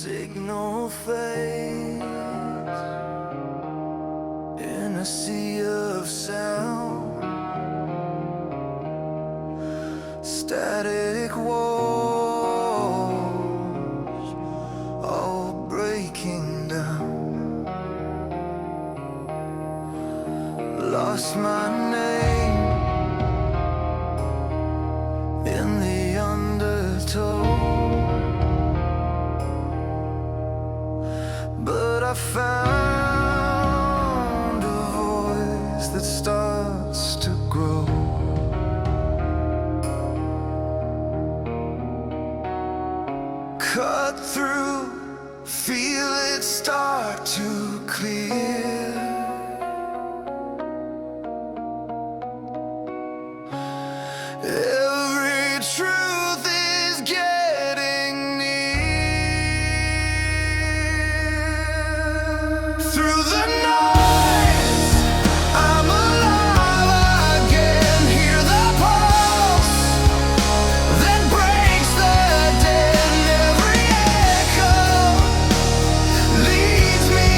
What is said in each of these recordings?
signal fades in a sea of sound. Static walls all breaking down. Lost my name in the undertow, but I found a voice that starts to grow. Cut through, feel it start to clear. Every truth is getting near. Through the noise, I'm alive again. Hear the pulse that breaks the dead. Every echo leads me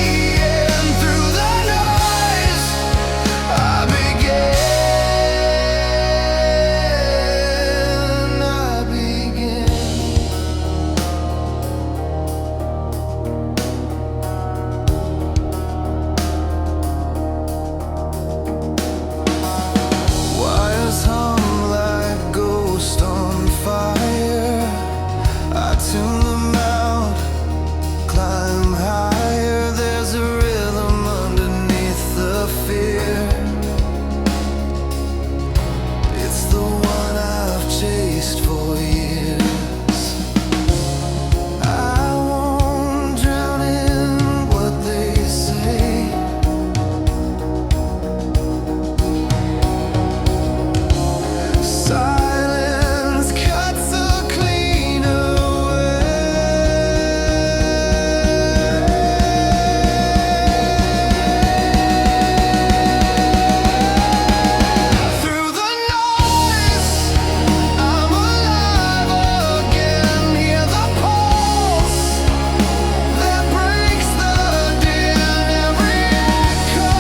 in. Through the noise, I begin. Wires hum like ghosts on fire. I tune them out, climb higher. There's a rhythm underneath the fear. It's the one I've chased for years. I won't drown in what they say. Silence cuts a cleaner through the noise, I'm alive again. Hear the pulse that breaks the din. Every echo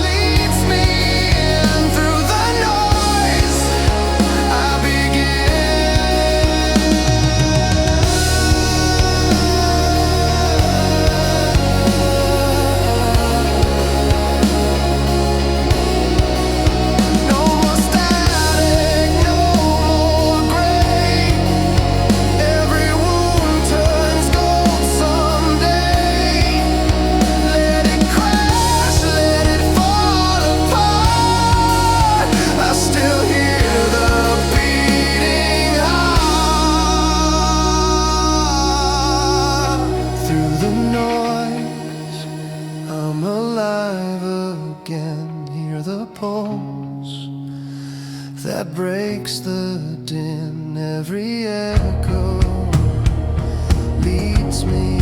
leads me in. Through the noise, I begin. No more static, no more gray. Every wound turns gold someday. Let it crash, let it fall apart. I still hear the beating heart. Through the noise, I'm alive again. Hear the pulse that breaks the din. Every echo leads me